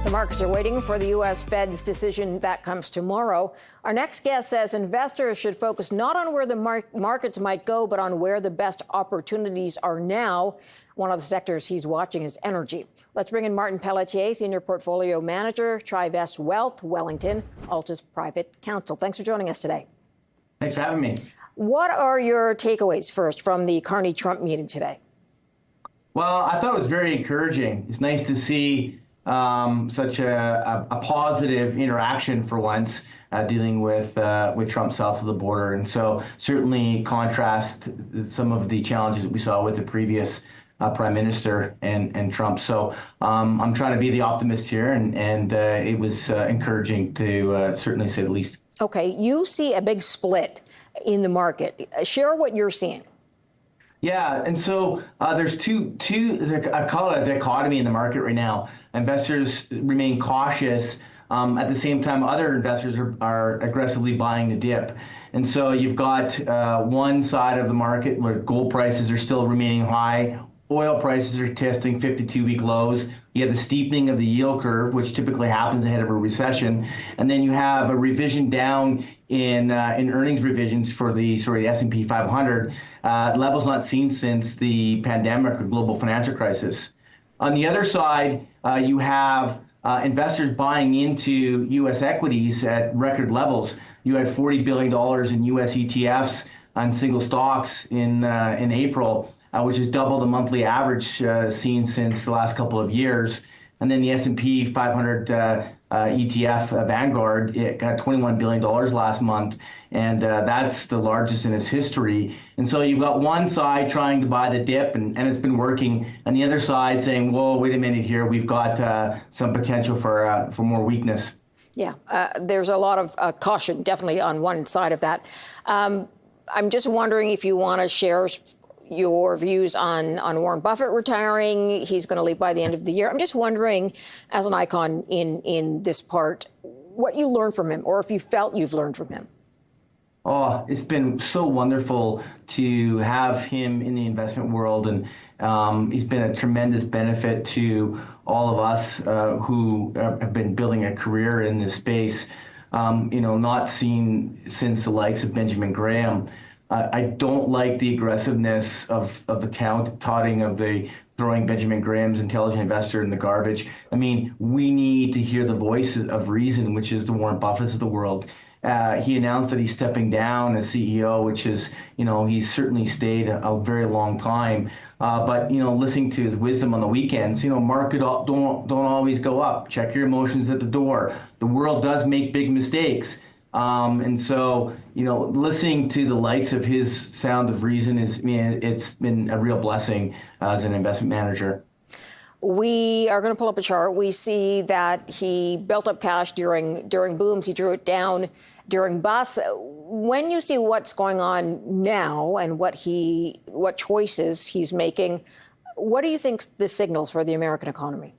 The markets are waiting for the U.S. Fed's decision that comes tomorrow. Our next guest says investors should focus not on where the markets might go, but on where the best opportunities are now. One of the sectors he's watching is energy. Let's bring in Martin Pelletier, Senior Portfolio Manager, Trivest Wealth, Wellington-Altus Private Counsel. Thanks for joining us today. Thanks for having me. What are your takeaways first from the Carney-Trump meeting today? Well, I thought it was very encouraging. It's nice to see such a positive interaction for once, dealing with Trump south of the border. And so certainly contrast some of the challenges that we saw with the previous prime minister and Trump. So I'm trying to be the optimist here, and it was encouraging to certainly say the least. Okay, you see a big split in the market. Share what you're seeing. Yeah, and so there's two. I call it a dichotomy in the market right now. Investors remain cautious. At the same time, other investors are aggressively buying the dip. And so you've got one side of the market where gold prices are still remaining high. Oil prices are testing 52-week lows. You have the steepening of the yield curve, which typically happens ahead of a recession. And then you have a revision down in earnings revisions for the S&P 500, levels not seen since the pandemic or global financial crisis. On the other side, you have investors buying into U.S. equities at record levels. You had $40 billion in U.S. ETFs on single stocks in April, which is double the monthly average seen since the last couple of years. And then the S&P 500 ETF Vanguard, it got $21 billion last month, and that's the largest in its history. And so you've got one side trying to buy the dip, and it's been working, and the other side saying, whoa, wait a minute here, we've got some potential for more weakness. Yeah, there's a lot of caution definitely on one side of that. I'm just wondering if you want to share your views on Warren Buffett retiring. He's going to leave by the end of the year. I'm just wondering, as an icon in this part, what you learned from him, or if you felt you've learned from him. Oh, it's been so wonderful to have him in the investment world, and he's been a tremendous benefit to all of us who have been building a career in this space. Not seen since the likes of Benjamin Graham. I don't like the aggressiveness of the touting of the throwing Benjamin Graham's intelligent investor in the garbage. I mean, we need to hear the voice of reason, which is the Warren Buffetts of the world. He announced that he's stepping down as CEO, which is, he's certainly stayed a very long time. But listening to his wisdom on the weekends, market don't always go up. Check your emotions at the door. The world does make big mistakes. And so, listening to the likes of his sound of reason it's been a real blessing as an investment manager. We are going to pull up a chart. We see that he built up cash during booms. He drew it down during busts. When you see what's going on now and what choices he's making, what do you think this signals for the American economy?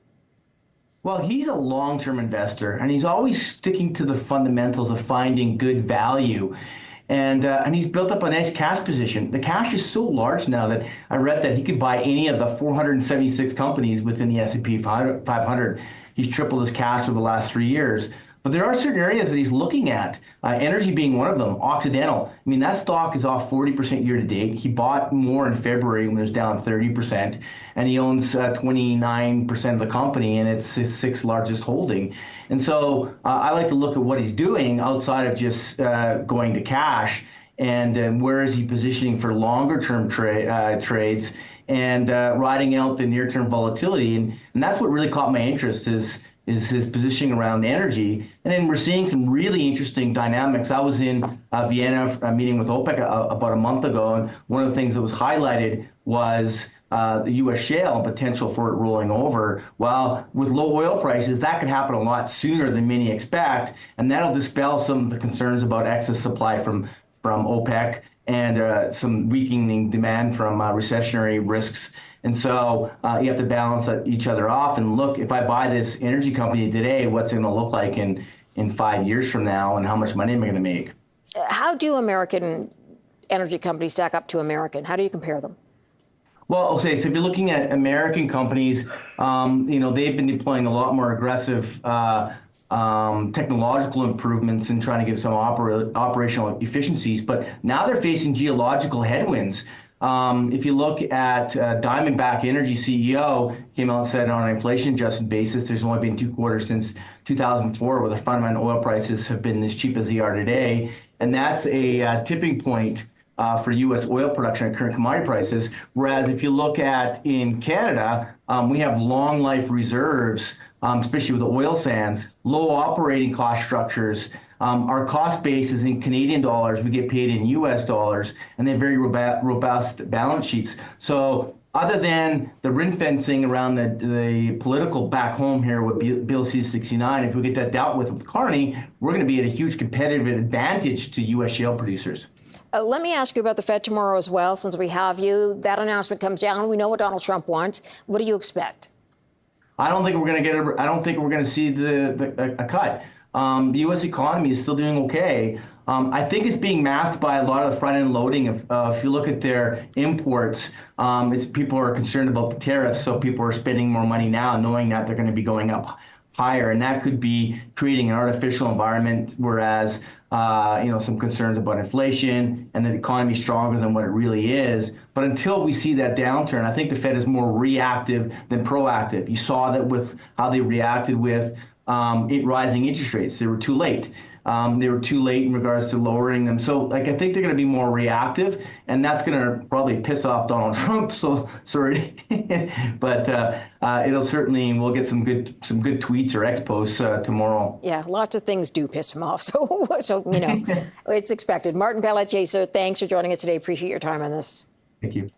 Well, he's a long-term investor, and he's always sticking to the fundamentals of finding good value. And he's built up a nice cash position. The cash is so large now that I read that he could buy any of the 476 companies within the S&P 500. He's tripled his cash over the last 3 years. But there are certain areas that he's looking at, energy being one of them. Occidental, that stock is off 40% year to date. He bought more in February when it was down 30%, and he owns 29% of the company, and it's his sixth largest holding. And so I like to look at what he's doing outside of just going to cash, and where is he positioning for longer term trades and riding out the near term volatility. And that's what really caught my interest is his positioning around energy. And then we're seeing some really interesting dynamics. I was in Vienna meeting with OPEC about a month ago, and one of the things that was highlighted was the U.S. shale and potential for it rolling over. Well, with low oil prices, that could happen a lot sooner than many expect, and that'll dispel some of the concerns about excess supply from OPEC and some weakening demand from recessionary risks. And so you have to balance each other off and look, if I buy this energy company today, what's it going to look like in 5 years from now, and how much money am I going to make? How do American energy companies stack up to American? How do you compare them? Well, okay, so if you're looking at American companies, they've been deploying a lot more aggressive technological improvements and trying to get some operational efficiencies, but now they're facing geological headwinds. If you look at Diamondback Energy CEO came out and said on an inflation-adjusted basis, there's only been 2 quarters since 2004 where the fundamental oil prices have been as cheap as they are today, and that's a tipping point for U.S. oil production at current commodity prices. Whereas if you look at in Canada, we have long life reserves, especially with the oil sands, low operating cost structures. Our cost base is in Canadian dollars. We get paid in U.S. dollars, and they have very robust balance sheets. So other than the ring fencing around the political back home here with Bill C-69, if we get that dealt with Carney, we're going to be at a huge competitive advantage to U.S. shale producers. Let me ask you about the Fed tomorrow as well, since we have you. That announcement comes down. We know what Donald Trump wants. What do you expect? I don't think we're going to get. I don't think we're going to see a cut. The U.S. economy is still doing okay. I think it's being masked by a lot of the front-end loading. If you look at their imports, people are concerned about the tariffs, so people are spending more money now, knowing that they're going to be going up higher, and that could be creating an artificial environment. Whereas, some concerns about inflation and the economy is stronger than what it really is. But until we see that downturn, I think the Fed is more reactive than proactive. You saw that with how they reacted with rising interest rates. They were too late. They were too late in regards to lowering them. So, I think they're going to be more reactive, and that's going to probably piss off Donald Trump. So, sorry, but it'll certainly, we'll get some good tweets or X posts tomorrow. Yeah, lots of things do piss him off. So it's expected. Martin Pelletier, sir, thanks for joining us today. Appreciate your time on this. Thank you.